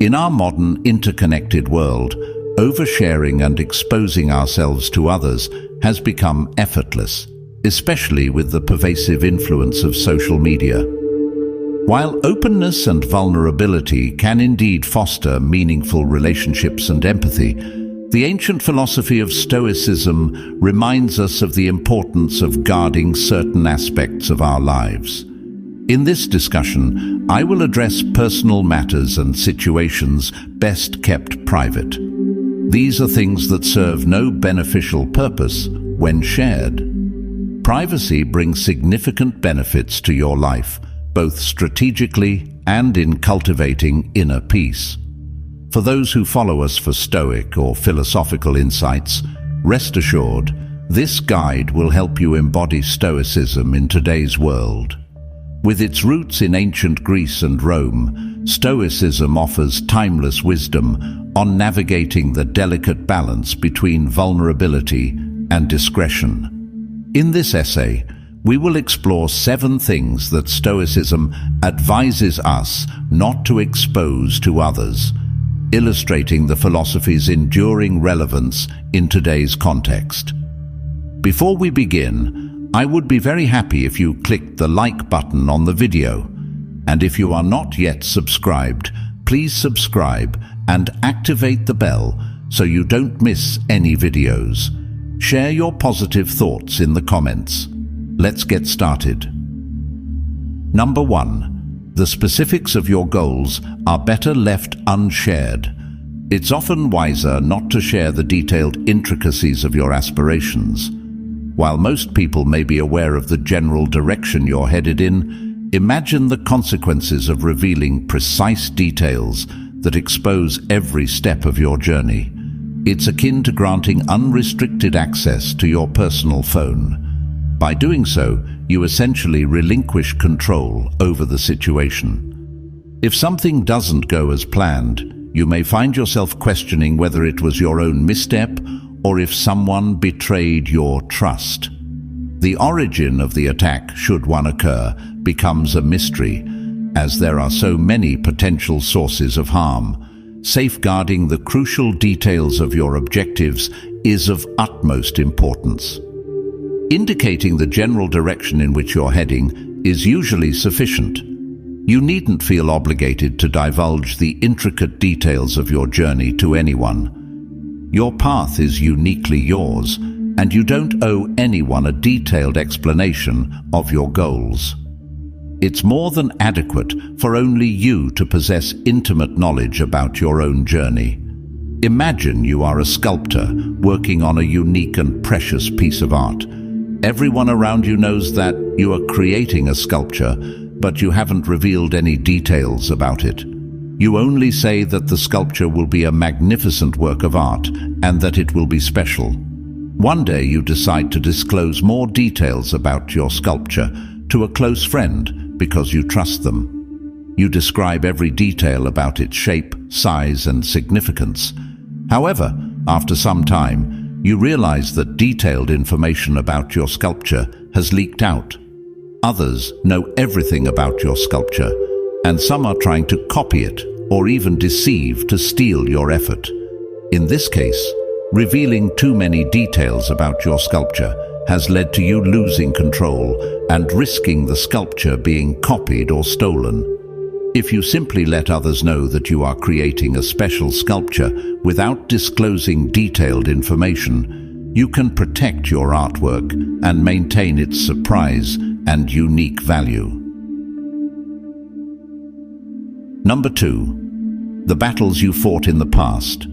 In our modern, interconnected world, oversharing and exposing ourselves to others has become effortless, especially with the pervasive influence of social media. While openness and vulnerability can indeed foster meaningful relationships and empathy, the ancient philosophy of Stoicism reminds us of the importance of guarding certain aspects of our lives. In this discussion, I will address personal matters and situations best kept private. These are things that serve no beneficial purpose when shared. Privacy brings significant benefits to your life, both strategically and in cultivating inner peace. For those who follow us for Stoic or philosophical insights, rest assured, this guide will help you embody Stoicism in today's world. With its roots in ancient Greece and Rome, Stoicism offers timeless wisdom on navigating the delicate balance between vulnerability and discretion. In this essay, we will explore 7 things that Stoicism advises us not to expose to others, illustrating the philosophy's enduring relevance in today's context. Before we begin, I would be very happy if you clicked the like button on the video. And if you are not yet subscribed, please subscribe and activate the bell so you don't miss any videos. Share your positive thoughts in the comments. Let's get started. Number 1. The specifics of your goals are better left unshared. It's often wiser not to share the detailed intricacies of your aspirations. While most people may be aware of the general direction you're headed in, imagine the consequences of revealing precise details that expose every step of your journey. It's akin to granting unrestricted access to your personal phone. By doing so, you essentially relinquish control over the situation. If something doesn't go as planned, you may find yourself questioning whether it was your own misstep or if someone betrayed your trust. The origin of the attack, should one occur, becomes a mystery, as there are so many potential sources of harm. Safeguarding the crucial details of your objectives is of utmost importance. Indicating the general direction in which you're heading is usually sufficient. You needn't feel obligated to divulge the intricate details of your journey to anyone. Your path is uniquely yours, and you don't owe anyone a detailed explanation of your goals. It's more than adequate for only you to possess intimate knowledge about your own journey. Imagine you are a sculptor working on a unique and precious piece of art. Everyone around you knows that you are creating a sculpture, but you haven't revealed any details about it. You only say that the sculpture will be a magnificent work of art and that it will be special. One day you decide to disclose more details about your sculpture to a close friend because you trust them. You describe every detail about its shape, size, and significance. However, after some time, you realize that detailed information about your sculpture has leaked out. Others know everything about your sculpture, and some are trying to copy it or even deceive to steal your effort. In this case, revealing too many details about your sculpture has led to you losing control and risking the sculpture being copied or stolen. If you simply let others know that you are creating a special sculpture without disclosing detailed information, you can protect your artwork and maintain its surprise and unique value. Number 2. The battles you fought in the past.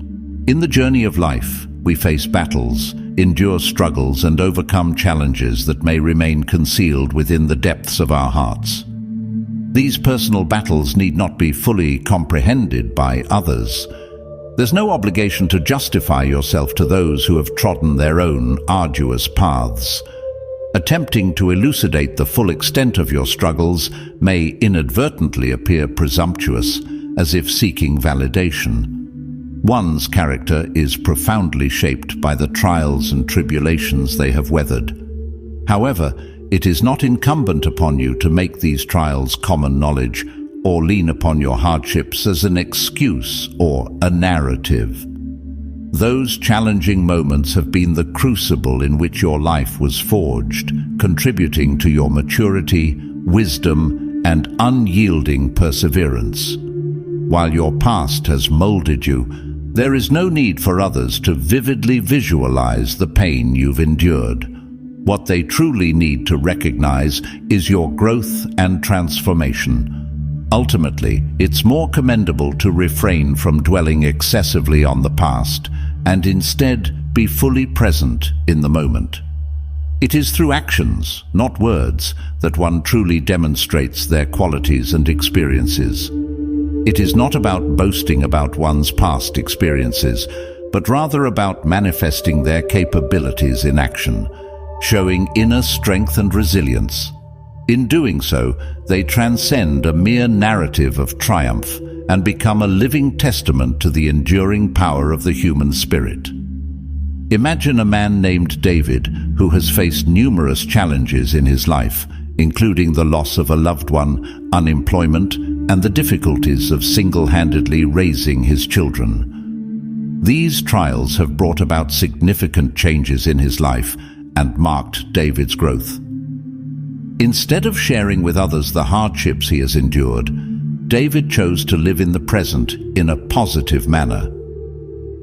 In the journey of life, we face battles, endure struggles, and overcome challenges that may remain concealed within the depths of our hearts. These personal battles need not be fully comprehended by others. There's no obligation to justify yourself to those who have trodden their own arduous paths. Attempting to elucidate the full extent of your struggles may inadvertently appear presumptuous, as if seeking validation. One's character is profoundly shaped by the trials and tribulations they have weathered. However, it is not incumbent upon you to make these trials common knowledge or lean upon your hardships as an excuse or a narrative. Those challenging moments have been the crucible in which your life was forged, contributing to your maturity, wisdom, and unyielding perseverance. While your past has molded you, there is no need for others to vividly visualize the pain you've endured. What they truly need to recognize is your growth and transformation. Ultimately, it's more commendable to refrain from dwelling excessively on the past and instead be fully present in the moment. It is through actions, not words, that one truly demonstrates their qualities and experiences. It is not about boasting about one's past experiences, but rather about manifesting their capabilities in action, showing inner strength and resilience. In doing so, they transcend a mere narrative of triumph and become a living testament to the enduring power of the human spirit. Imagine a man named David who has faced numerous challenges in his life, including the loss of a loved one, unemployment, and the difficulties of single-handedly raising his children. These trials have brought about significant changes in his life and marked David's growth. Instead of sharing with others the hardships he has endured, David chose to live in the present in a positive manner.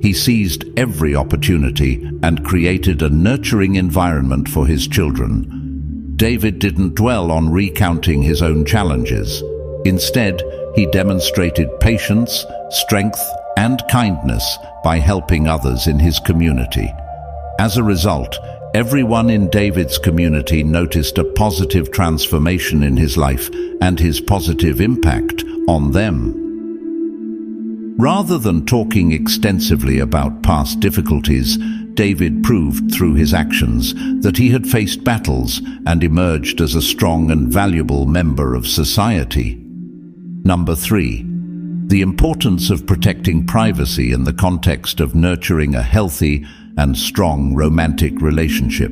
He seized every opportunity and created a nurturing environment for his children. David didn't dwell on recounting his own challenges. Instead, he demonstrated patience, strength, and kindness by helping others in his community. As a result, everyone in David's community noticed a positive transformation in his life and his positive impact on them. Rather than talking extensively about past difficulties, David proved through his actions that he had faced battles and emerged as a strong and valuable member of society. Number 3. The importance of protecting privacy in the context of nurturing a healthy and strong romantic relationship.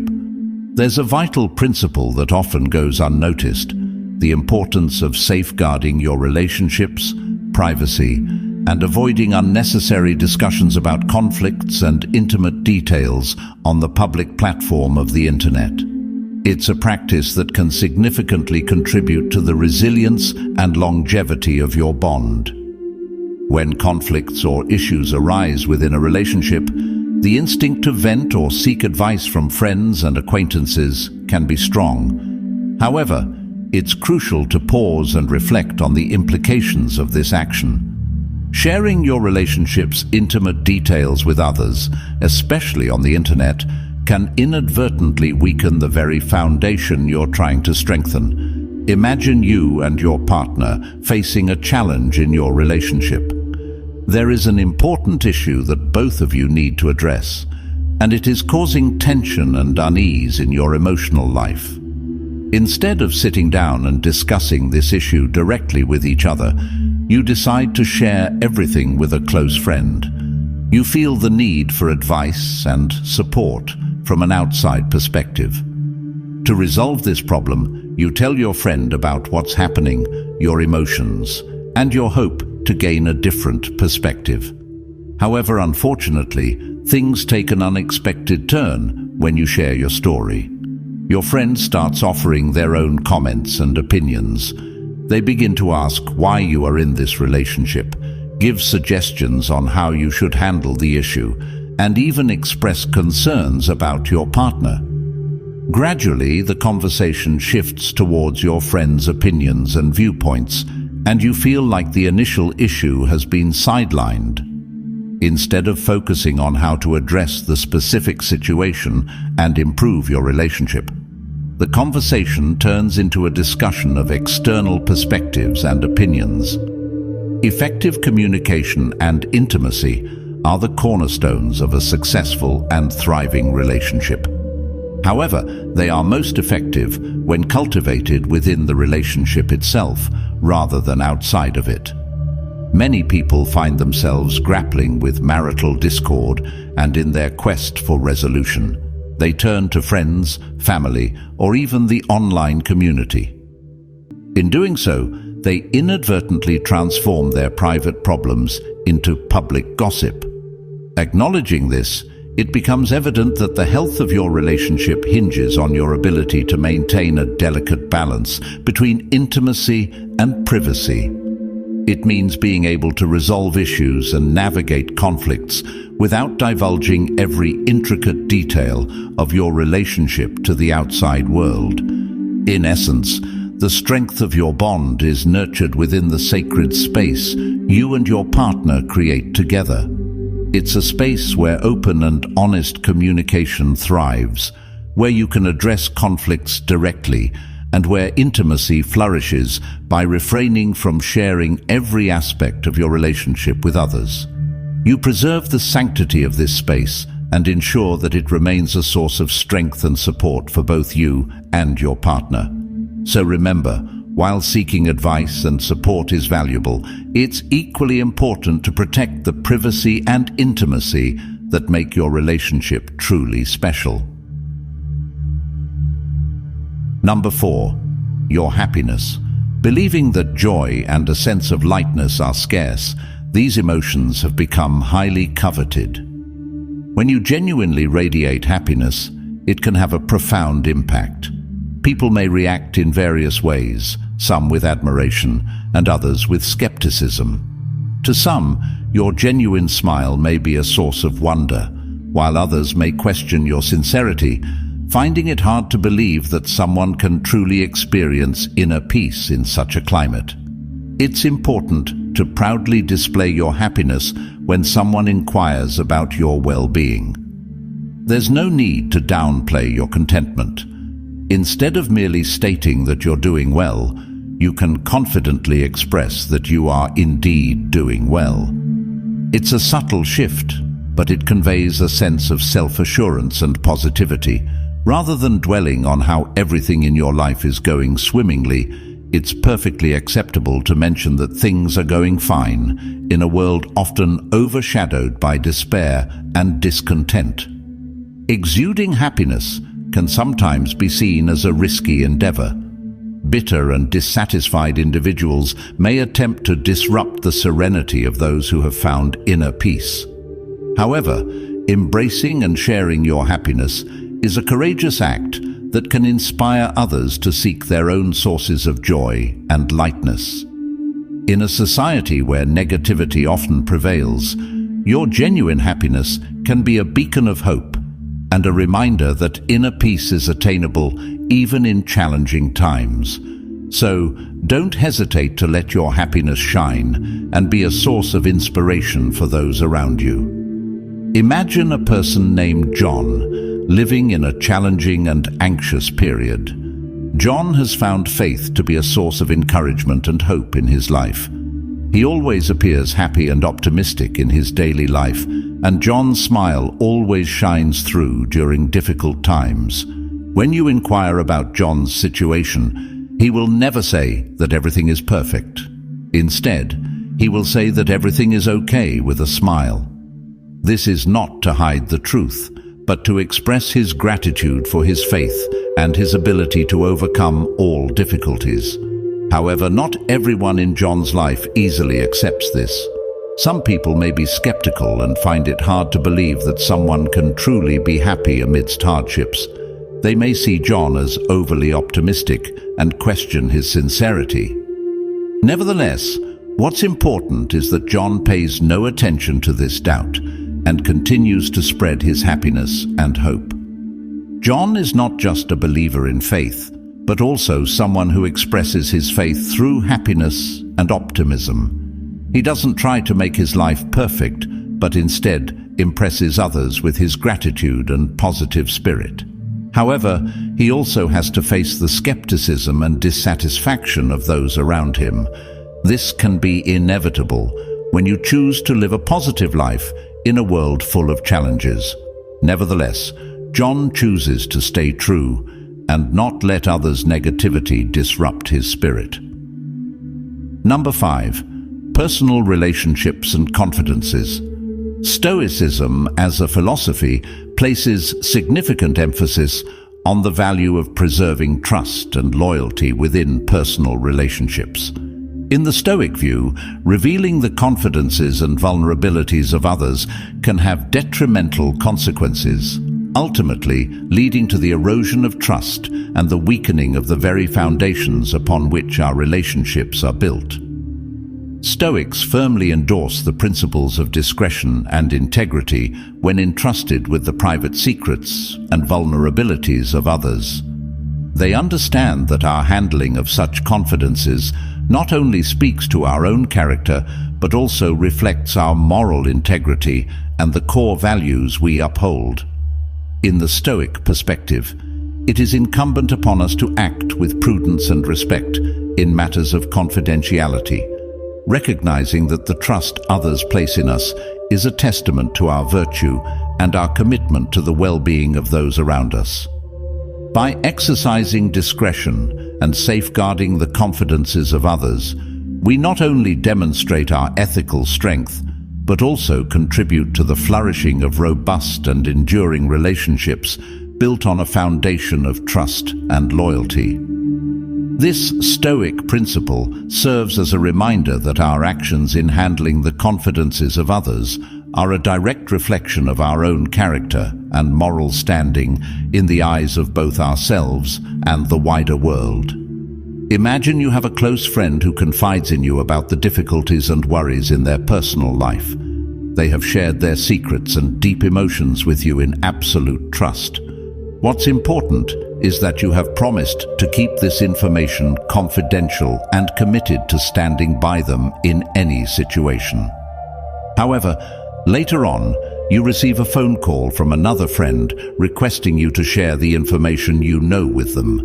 There's a vital principle that often goes unnoticed: the importance of safeguarding your relationships, privacy, and avoiding unnecessary discussions about conflicts and intimate details on the public platform of the internet. It's a practice that can significantly contribute to the resilience and longevity of your bond. When conflicts or issues arise within a relationship, the instinct to vent or seek advice from friends and acquaintances can be strong. However, it's crucial to pause and reflect on the implications of this action. Sharing your relationship's intimate details with others, especially on the internet, can inadvertently weaken the very foundation you're trying to strengthen. Imagine you and your partner facing a challenge in your relationship. There is an important issue that both of you need to address, and it is causing tension and unease in your emotional life. Instead of sitting down and discussing this issue directly with each other, you decide to share everything with a close friend. You feel the need for advice and support from an outside perspective. To resolve this problem, you tell your friend about what's happening, your emotions, and your hope to gain a different perspective. However, unfortunately, things take an unexpected turn when you share your story. Your friend starts offering their own comments and opinions. They begin to ask why you are in this relationship, give suggestions on how you should handle the issue, and even express concerns about your partner. Gradually, the conversation shifts towards your friend's opinions and viewpoints, and you feel like the initial issue has been sidelined. Instead of focusing on how to address the specific situation and improve your relationship, the conversation turns into a discussion of external perspectives and opinions. Effective communication and intimacy are the cornerstones of a successful and thriving relationship. However, they are most effective when cultivated within the relationship itself rather than outside of it. Many people find themselves grappling with marital discord, and in their quest for resolution, they turn to friends, family, or even the online community. In doing so, they inadvertently transform their private problems into public gossip. Acknowledging this, it becomes evident that the health of your relationship hinges on your ability to maintain a delicate balance between intimacy and privacy. It means being able to resolve issues and navigate conflicts without divulging every intricate detail of your relationship to the outside world. In essence, the strength of your bond is nurtured within the sacred space you and your partner create together. It's a space where open and honest communication thrives, where you can address conflicts directly, and where intimacy flourishes by refraining from sharing every aspect of your relationship with others. You preserve the sanctity of this space and ensure that it remains a source of strength and support for both you and your partner. So remember, while seeking advice and support is valuable, it's equally important to protect the privacy and intimacy that make your relationship truly special. Number 4, your happiness. Believing that joy and a sense of lightness are scarce, these emotions have become highly coveted. When you genuinely radiate happiness, it can have a profound impact. People may react in various ways, some with admiration and others with skepticism. To some, your genuine smile may be a source of wonder, while others may question your sincerity, finding it hard to believe that someone can truly experience inner peace in such a climate. It's important to proudly display your happiness when someone inquires about your well-being. There's no need to downplay your contentment. Instead of merely stating that you're doing well, you can confidently express that you are indeed doing well. It's a subtle shift, but it conveys a sense of self-assurance and positivity. Rather than dwelling on how everything in your life is going swimmingly, it's perfectly acceptable to mention that things are going fine in a world often overshadowed by despair and discontent. Exuding happiness can sometimes be seen as a risky endeavor. Bitter and dissatisfied individuals may attempt to disrupt the serenity of those who have found inner peace. However, embracing and sharing your happiness is a courageous act that can inspire others to seek their own sources of joy and lightness. In a society where negativity often prevails, your genuine happiness can be a beacon of hope and a reminder that inner peace is attainable even in challenging times. So, don't hesitate to let your happiness shine and be a source of inspiration for those around you. Imagine a person named John, living in a challenging and anxious period. John has found faith to be a source of encouragement and hope in his life. He always appears happy and optimistic in his daily life, and John's smile always shines through during difficult times. When you inquire about John's situation, he will never say that everything is perfect. Instead, he will say that everything is okay with a smile. This is not to hide the truth, but to express his gratitude for his faith and his ability to overcome all difficulties. However, not everyone in John's life easily accepts this. Some people may be skeptical and find it hard to believe that someone can truly be happy amidst hardships. They may see John as overly optimistic and question his sincerity. Nevertheless, what's important is that John pays no attention to this doubt and continues to spread his happiness and hope. John is not just a believer in faith, but also someone who expresses his faith through happiness and optimism. He doesn't try to make his life perfect, but instead impresses others with his gratitude and positive spirit. However, he also has to face the skepticism and dissatisfaction of those around him. This can be inevitable when you choose to live a positive life in a world full of challenges. Nevertheless, John chooses to stay true and not let others' negativity disrupt his spirit. Number 5. Personal relationships and confidences. Stoicism as a philosophy places significant emphasis on the value of preserving trust and loyalty within personal relationships. In the Stoic view, revealing the confidences and vulnerabilities of others can have detrimental consequences, ultimately leading to the erosion of trust and the weakening of the very foundations upon which our relationships are built. Stoics firmly endorse the principles of discretion and integrity when entrusted with the private secrets and vulnerabilities of others. They understand that our handling of such confidences not only speaks to our own character, but also reflects our moral integrity and the core values we uphold. In the Stoic perspective, it is incumbent upon us to act with prudence and respect in matters of confidentiality, recognizing that the trust others place in us is a testament to our virtue and our commitment to the well-being of those around us. By exercising discretion and safeguarding the confidences of others, we not only demonstrate our ethical strength, but also contribute to the flourishing of robust and enduring relationships built on a foundation of trust and loyalty. This Stoic principle serves as a reminder that our actions in handling the confidences of others are a direct reflection of our own character and moral standing in the eyes of both ourselves and the wider world. Imagine you have a close friend who confides in you about the difficulties and worries in their personal life. They have shared their secrets and deep emotions with you in absolute trust. What's important is that you have promised to keep this information confidential and committed to standing by them in any situation. However, later on, you receive a phone call from another friend requesting you to share the information you know with them.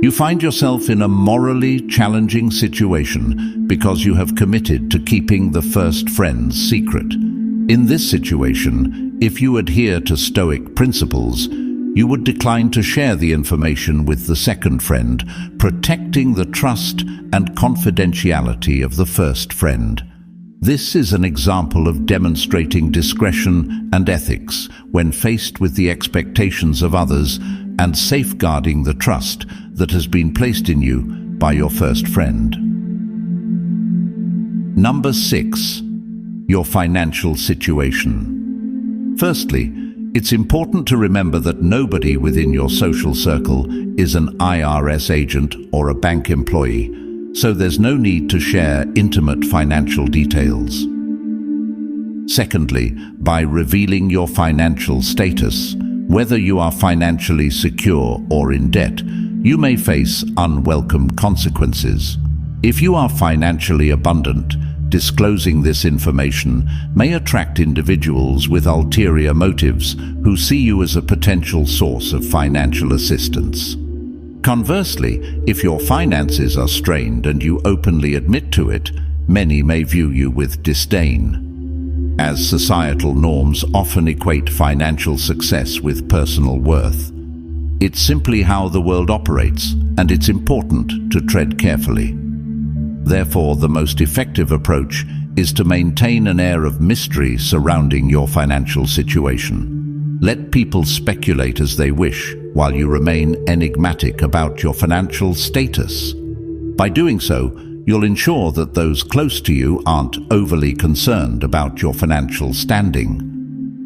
You find yourself in a morally challenging situation because you have committed to keeping the first friend's secret. In this situation, if you adhere to Stoic principles, you would decline to share the information with the second friend, protecting the trust and confidentiality of the first friend. This is an example of demonstrating discretion and ethics when faced with the expectations of others and safeguarding the trust that has been placed in you by your first friend. Number 6. Your financial situation. Firstly, it's important to remember that nobody within your social circle is an IRS agent or a bank employee, so there's no need to share intimate financial details. Secondly, by revealing your financial status, whether you are financially secure or in debt, you may face unwelcome consequences. If you are financially abundant, disclosing this information may attract individuals with ulterior motives who see you as a potential source of financial assistance. Conversely, if your finances are strained and you openly admit to it, many may view you with disdain, as societal norms often equate financial success with personal worth. It's simply how the world operates, and it's important to tread carefully. Therefore, the most effective approach is to maintain an air of mystery surrounding your financial situation. Let people speculate as they wish, while you remain enigmatic about your financial status. By doing so, you'll ensure that those close to you aren't overly concerned about your financial standing.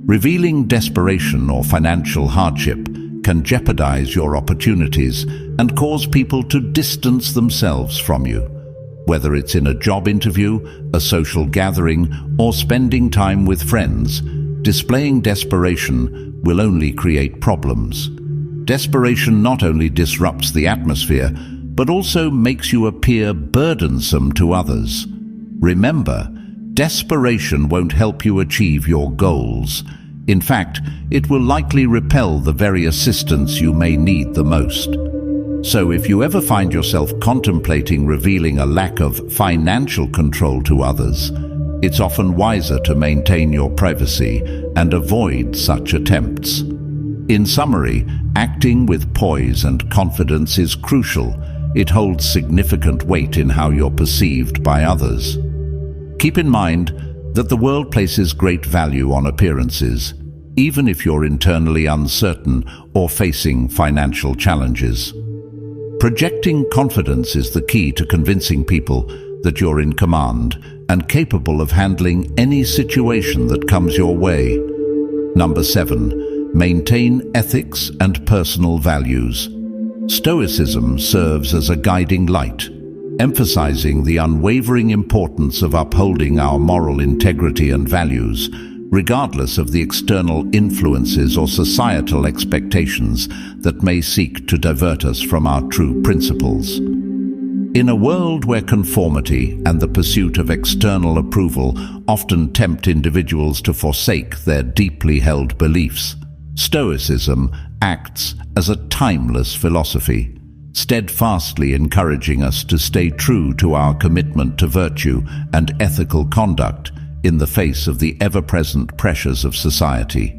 Revealing desperation or financial hardship can jeopardize your opportunities and cause people to distance themselves from you. Whether it's in a job interview, a social gathering, or spending time with friends, displaying desperation will only create problems. Desperation not only disrupts the atmosphere, but also makes you appear burdensome to others. Remember, desperation won't help you achieve your goals. In fact, it will likely repel the very assistance you may need the most. So if you ever find yourself contemplating revealing a lack of financial control to others, it's often wiser to maintain your privacy and avoid such attempts. In summary, acting with poise and confidence is crucial. It holds significant weight in how you're perceived by others. Keep in mind that the world places great value on appearances, even if you're internally uncertain or facing financial challenges. Projecting confidence is the key to convincing people that you're in command and capable of handling any situation that comes your way. Number 7, maintain ethics and personal values. Stoicism serves as a guiding light, emphasizing the unwavering importance of upholding our moral integrity and values, regardless of the external influences or societal expectations that may seek to divert us from our true principles. In a world where conformity and the pursuit of external approval often tempt individuals to forsake their deeply held beliefs, Stoicism acts as a timeless philosophy, steadfastly encouraging us to stay true to our commitment to virtue and ethical conduct in the face of the ever-present pressures of society.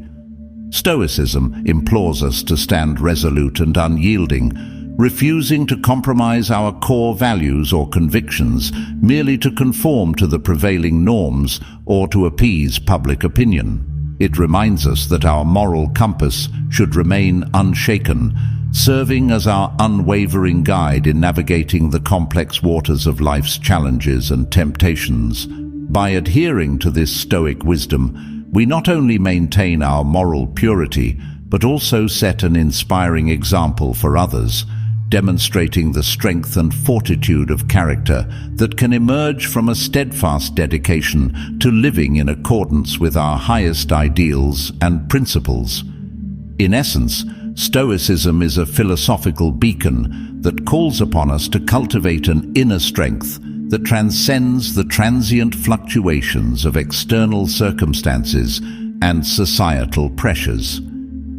Stoicism implores us to stand resolute and unyielding, refusing to compromise our core values or convictions merely to conform to the prevailing norms or to appease public opinion. It reminds us that our moral compass should remain unshaken, serving as our unwavering guide in navigating the complex waters of life's challenges and temptations. By adhering to this Stoic wisdom, we not only maintain our moral purity, but also set an inspiring example for others, demonstrating the strength and fortitude of character that can emerge from a steadfast dedication to living in accordance with our highest ideals and principles. In essence, Stoicism is a philosophical beacon that calls upon us to cultivate an inner strength that transcends the transient fluctuations of external circumstances and societal pressures.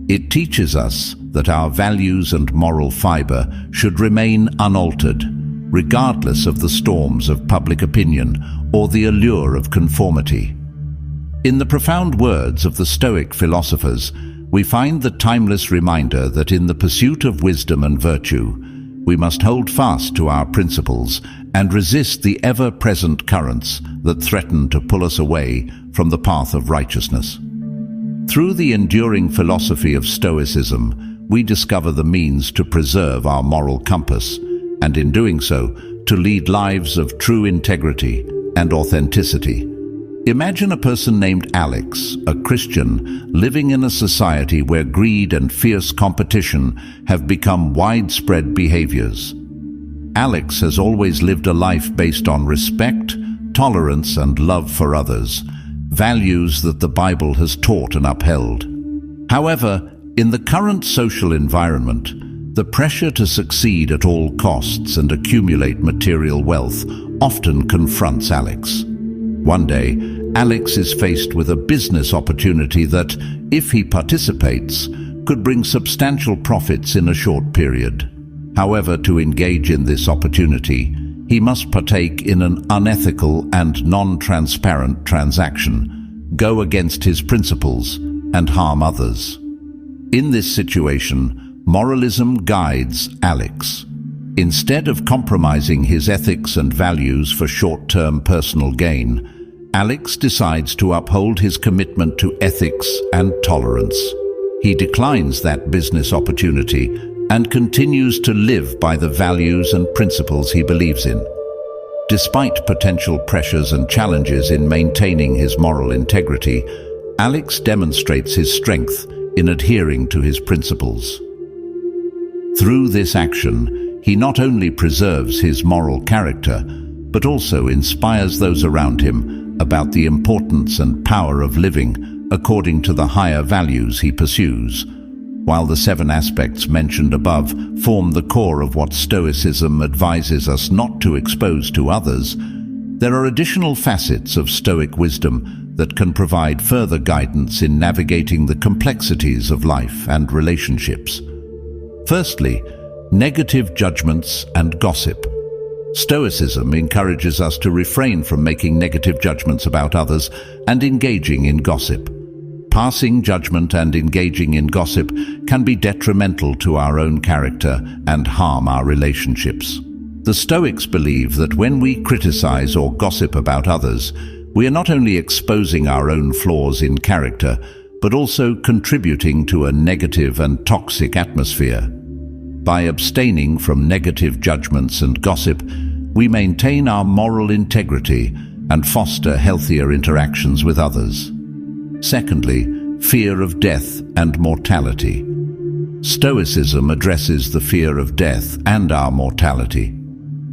It teaches us that our values and moral fiber should remain unaltered, regardless of the storms of public opinion or the allure of conformity. In the profound words of the Stoic philosophers, we find the timeless reminder that in the pursuit of wisdom and virtue, we must hold fast to our principles and resist the ever-present currents that threaten to pull us away from the path of righteousness. Through the enduring philosophy of Stoicism, we discover the means to preserve our moral compass, and in doing so, to lead lives of true integrity and authenticity. Imagine a person named Alex, a Christian, living in a society where greed and fierce competition have become widespread behaviors. Alex has always lived a life based on respect, tolerance, and love for others, values that the Bible has taught and upheld. However, in the current social environment, the pressure to succeed at all costs and accumulate material wealth often confronts Alex. One day, Alex is faced with a business opportunity that, if he participates, could bring substantial profits in a short period. However, to engage in this opportunity, he must partake in an unethical and non-transparent transaction, go against his principles, and harm others. In this situation, moralism guides Alex. Instead of compromising his ethics and values for short-term personal gain, Alex decides to uphold his commitment to ethics and tolerance. He declines that business opportunity and continues to live by the values and principles he believes in. Despite potential pressures and challenges in maintaining his moral integrity, Alex demonstrates his strength in adhering to his principles. Through this action, he not only preserves his moral character, but also inspires those around him about the importance and power of living according to the higher values he pursues. While the 7 aspects mentioned above form the core of what Stoicism advises us not to expose to others, there are additional facets of Stoic wisdom that can provide further guidance in navigating the complexities of life and relationships. Firstly, negative judgments and gossip. Stoicism encourages us to refrain from making negative judgments about others and engaging in gossip. Passing judgment and engaging in gossip can be detrimental to our own character and harm our relationships. The Stoics believe that when we criticize or gossip about others, we are not only exposing our own flaws in character, but also contributing to a negative and toxic atmosphere. By abstaining from negative judgments and gossip, we maintain our moral integrity and foster healthier interactions with others. Secondly, fear of death and mortality. Stoicism addresses the fear of death and our mortality.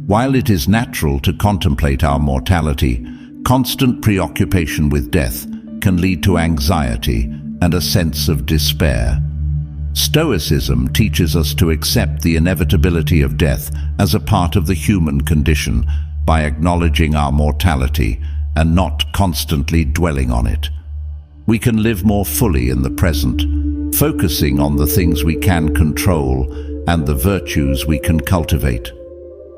While it is natural to contemplate our mortality, constant preoccupation with death can lead to anxiety and a sense of despair. Stoicism teaches us to accept the inevitability of death as a part of the human condition by acknowledging our mortality and not constantly dwelling on it. We can live more fully in the present, focusing on the things we can control and the virtues we can cultivate.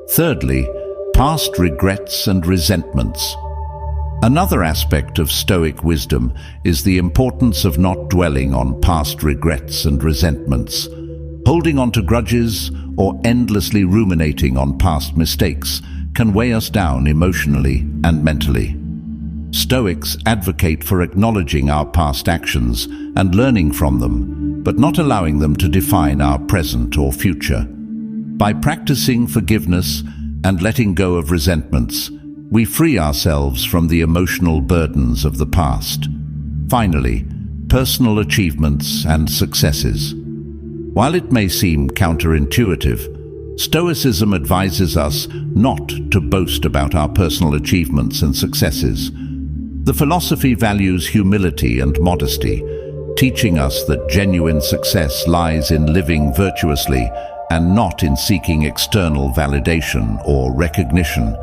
Thirdly, past regrets and resentments. Another aspect of Stoic wisdom is the importance of not dwelling on past regrets and resentments. Holding on to grudges or endlessly ruminating on past mistakes can weigh us down emotionally and mentally. Stoics advocate for acknowledging our past actions and learning from them, but not allowing them to define our present or future. By practicing forgiveness and letting go of resentments, we free ourselves from the emotional burdens of the past. Finally, personal achievements and successes. While it may seem counterintuitive, Stoicism advises us not to boast about our personal achievements and successes. The philosophy values humility and modesty, teaching us that genuine success lies in living virtuously and not in seeking external validation or recognition.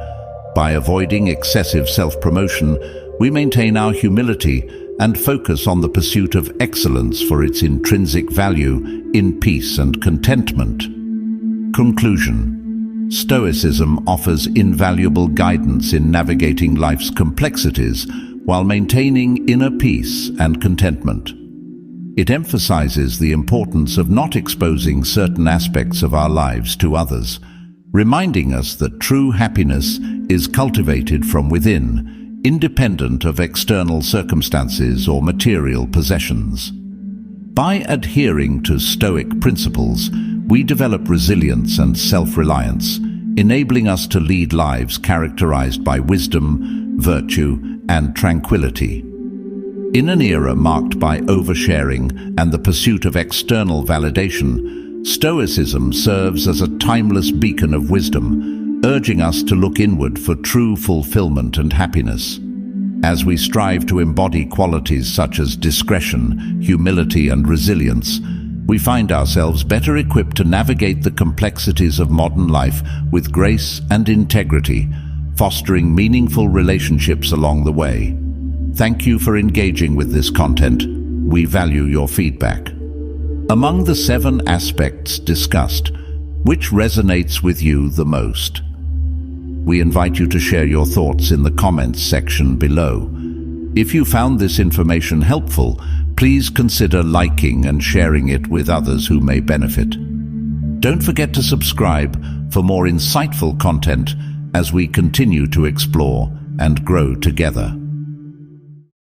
By avoiding excessive self-promotion, we maintain our humility and focus on the pursuit of excellence for its intrinsic value in peace and contentment. Conclusion: Stoicism offers invaluable guidance in navigating life's complexities while maintaining inner peace and contentment. It emphasizes the importance of not exposing certain aspects of our lives to others, reminding us that true happiness is cultivated from within, independent of external circumstances or material possessions. By adhering to Stoic principles, we develop resilience and self-reliance, enabling us to lead lives characterized by wisdom, virtue, and tranquility. In an era marked by oversharing and the pursuit of external validation, Stoicism serves as a timeless beacon of wisdom, urging us to look inward for true fulfillment and happiness. As we strive to embody qualities such as discretion, humility, and resilience, we find ourselves better equipped to navigate the complexities of modern life with grace and integrity, fostering meaningful relationships along the way. Thank you for engaging with this content. We value your feedback. Among the 7 aspects discussed, which resonates with you the most? We invite you to share your thoughts in the comments section below. If you found this information helpful, please consider liking and sharing it with others who may benefit. Don't forget to subscribe for more insightful content as we continue to explore and grow together.